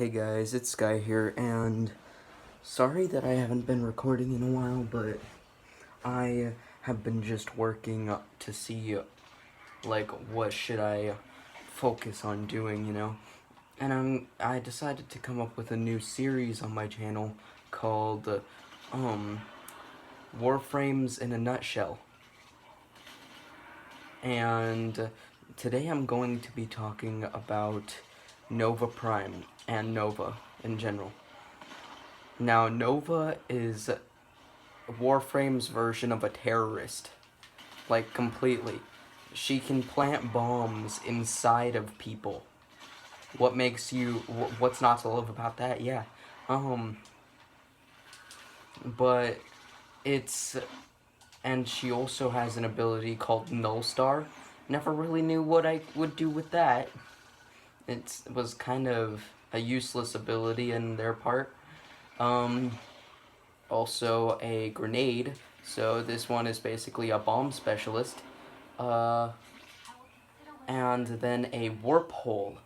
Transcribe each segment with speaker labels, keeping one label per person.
Speaker 1: Hey guys, it's Sky here, and sorry that I haven't been recording in a while, but I have been just working to see, like, what should I focus on doing, And I decided to come up with a new series on my channel called, Warframes in a Nutshell. And today I'm going to be talking about Nova Prime and Nova in general. Now, Nova is Warframe's version of a terrorist. Like, completely. She can plant bombs inside of people. What's not to love about that? Yeah. But and she also has an ability called Null Star. Never really knew what I would do with that. It was kind of a useless ability in their part. Also a grenade, so this one is basically a bomb specialist. And then a warp hole,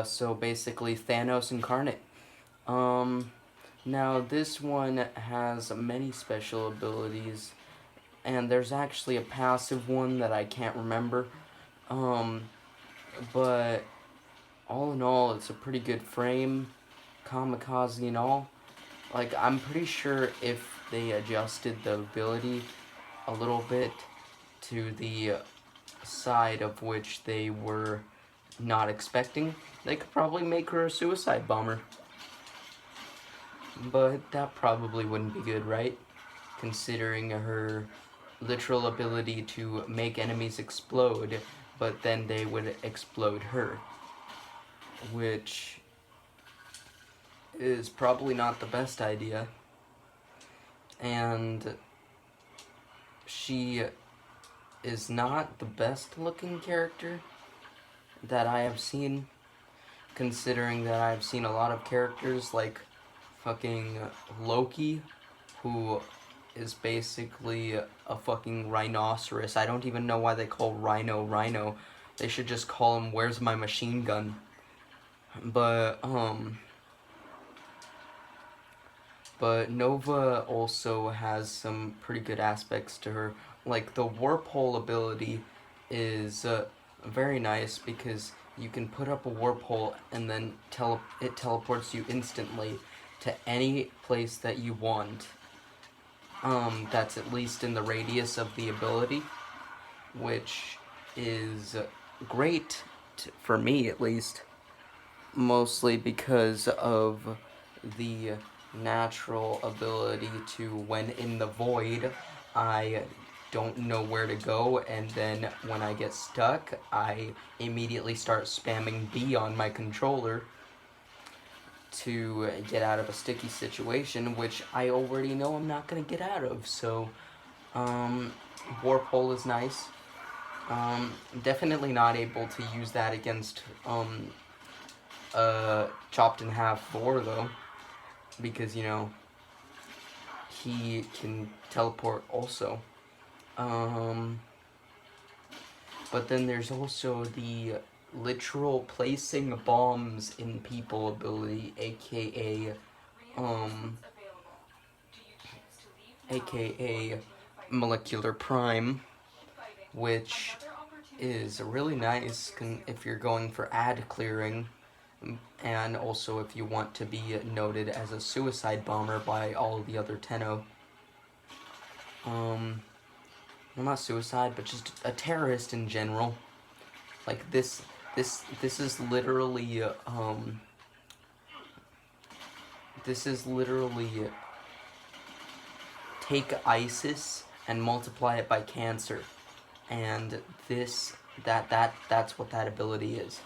Speaker 1: so basically Thanos incarnate. Now this one has many special abilities, and there's actually a passive one that I can't remember. But all in all, it's a pretty good frame, kamikaze and all. Like, I'm pretty sure if they adjusted the ability a little bit to the side of which they were not expecting, they could probably make her a suicide bomber. But that probably wouldn't be good, right? Considering her literal ability to make enemies explode, but then they would explode her. Which is probably not the best idea. And she is not the best looking character that I have seen, considering that I've seen a lot of characters like fucking Loki, who is basically a fucking rhinoceros. I don't even know why they call Rhino. They should just call him Where's My Machine Gun. But Nova also has some pretty good aspects to her. Like, the warp hole ability is very nice because you can put up a warp hole and then it teleports you instantly to any place that you want. That's at least in the radius of the ability, which is great for me, at least. Mostly because of the natural ability to, when in the void, I don't know where to go, and then when I get stuck, I immediately start spamming B on my controller to get out of a sticky situation, which I already know I'm not going to get out of. So warp hole is nice. Definitely not able to use that against chopped in half 4 though, because he can teleport also. But then there's also the literal placing bombs in people ability, aka Molecular Prime, which is really nice if you're going for ad clearing, and also if you want to be noted as a suicide bomber by all the other Tenno. Well, not suicide, but just a terrorist in general. Like, this is literally take ISIS and multiply it by cancer, and that's what that ability is.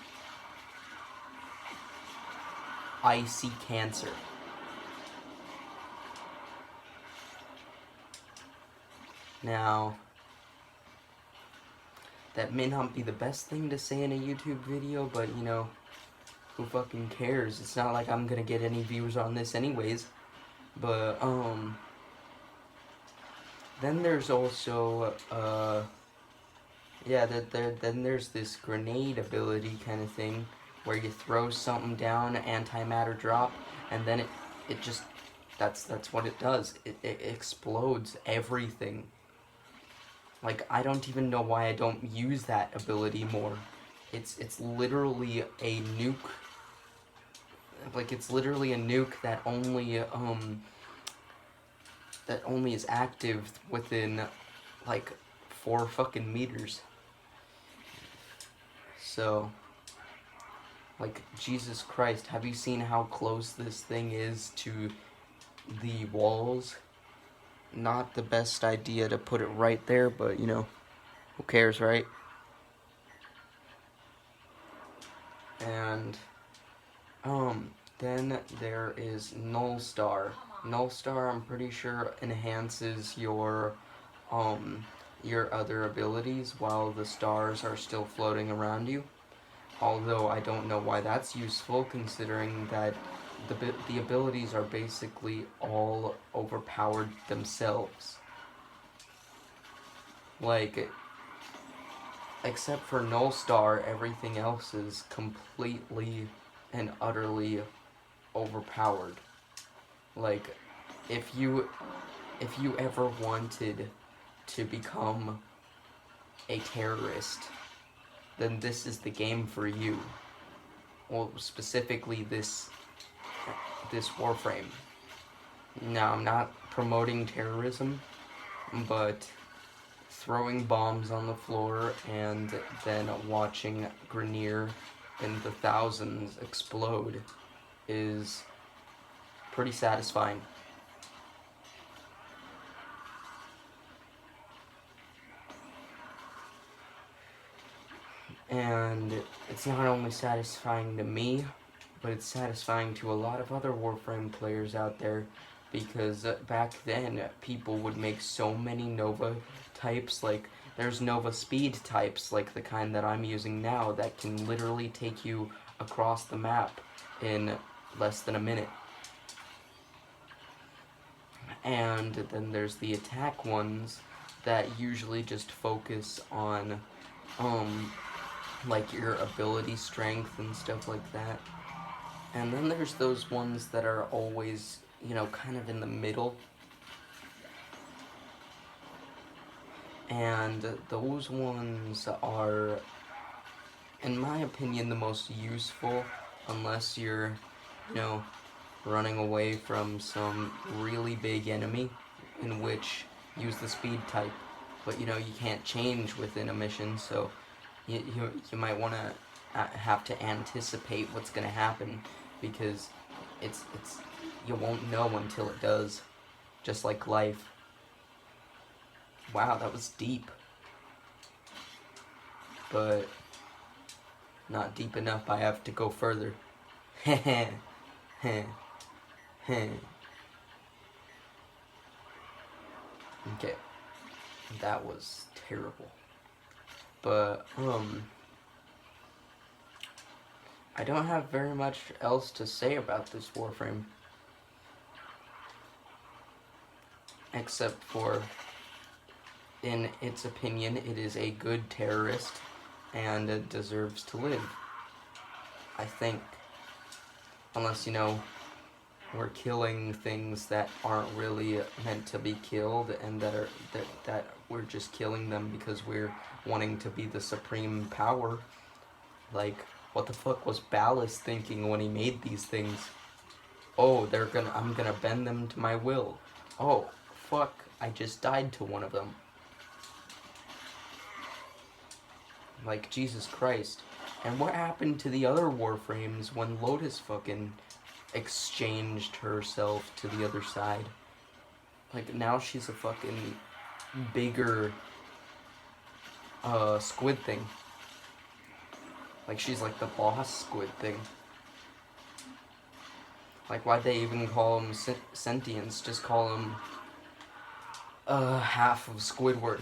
Speaker 1: I see cancer. Now, that may not be the best thing to say in a YouTube video, but who fucking cares? It's not like I'm gonna get any viewers on this anyways. But then there's also then there's this grenade ability kind of thing, where you throw something down, antimatter drop, and then it just, that's what it does. It explodes everything. Like, I don't even know why I don't use that ability more. It's literally a nuke. Like, it's literally a nuke that only is active within like 4 fucking meters. So, like, Jesus Christ, have you seen how close this thing is to the walls? Not the best idea to put it right there, but you know, who cares, right? And then there is Null Star. Null Star, I'm pretty sure, enhances your other abilities while the stars are still floating around you. Although I don't know why that's useful, considering that the abilities are basically all overpowered themselves. Like, except for Null Star, everything else is completely and utterly overpowered. Like, if you ever wanted to become a terrorist, then this is the game for you. Well, specifically this Warframe. Now, I'm not promoting terrorism, but throwing bombs on the floor and then watching Grenier in the thousands explode is pretty satisfying. And it's not only satisfying to me, but it's satisfying to a lot of other Warframe players out there, because back then people would make so many Nova types. Like, there's Nova speed types, like the kind that I'm using now, that can literally take you across the map in less than a minute. And then there's the attack ones that usually just focus on like your ability strength and stuff like that. And then there's those ones that are always, you know, kind of in the middle. And those ones are, in my opinion, the most useful, unless you're, you know, running away from some really big enemy, in which use the speed type. But, you know, you can't change within a mission, so you might want to have to anticipate what's going to happen, because it's you won't know until it does, just like life. Wow, that was deep, but not deep enough. I have to go further. Okay, that was terrible. But I don't have very much else to say about this Warframe, except for, in its opinion, it is a good terrorist and it deserves to live, I think. Unless, you know, we're killing things that aren't really meant to be killed, and that we're just killing them because we're wanting to be the supreme power. Like, what the fuck was Ballast thinking when he made these things? Oh, I'm gonna bend them to my will. Oh, fuck, I just died to one of them. Like, Jesus Christ. And what happened to the other Warframes when Lotus fucking exchanged herself to the other side? Like, now she's a fucking bigger squid thing. Like, she's like the boss squid thing. Like, why'd they even call them sentients? Just call them half of Squidward.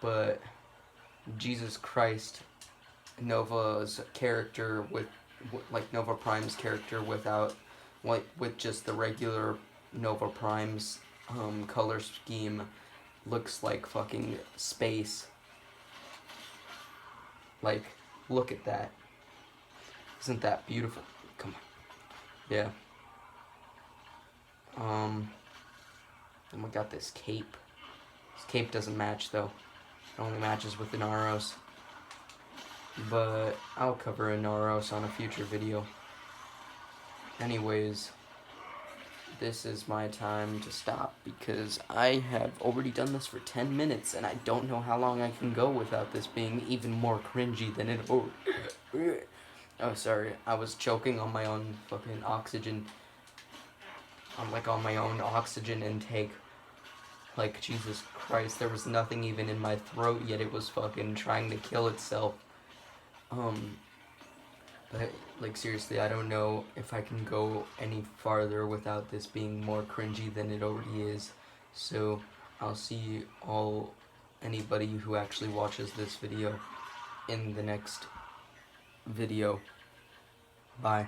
Speaker 1: But Jesus Christ, Nova's character like Nova Prime's character without, like, with just the regular Nova Prime's color scheme, looks like fucking space. Like, look at that. Isn't that beautiful? Come on. Yeah. Then we got this cape. This cape doesn't match though. It only matches with the Naros. But I'll cover a Naros on a future video. Anyways, this is my time to stop because I have already done this for 10 minutes and I don't know how long I can go without this being even more cringy than it already. Oh, sorry. I was choking on my own fucking oxygen. On my own oxygen intake. Like, Jesus Christ, there was nothing even in my throat, yet it was fucking trying to kill itself. But, like, seriously, I don't know if I can go any farther without this being more cringy than it already is. So, I'll see anybody who actually watches this video in the next video. Bye.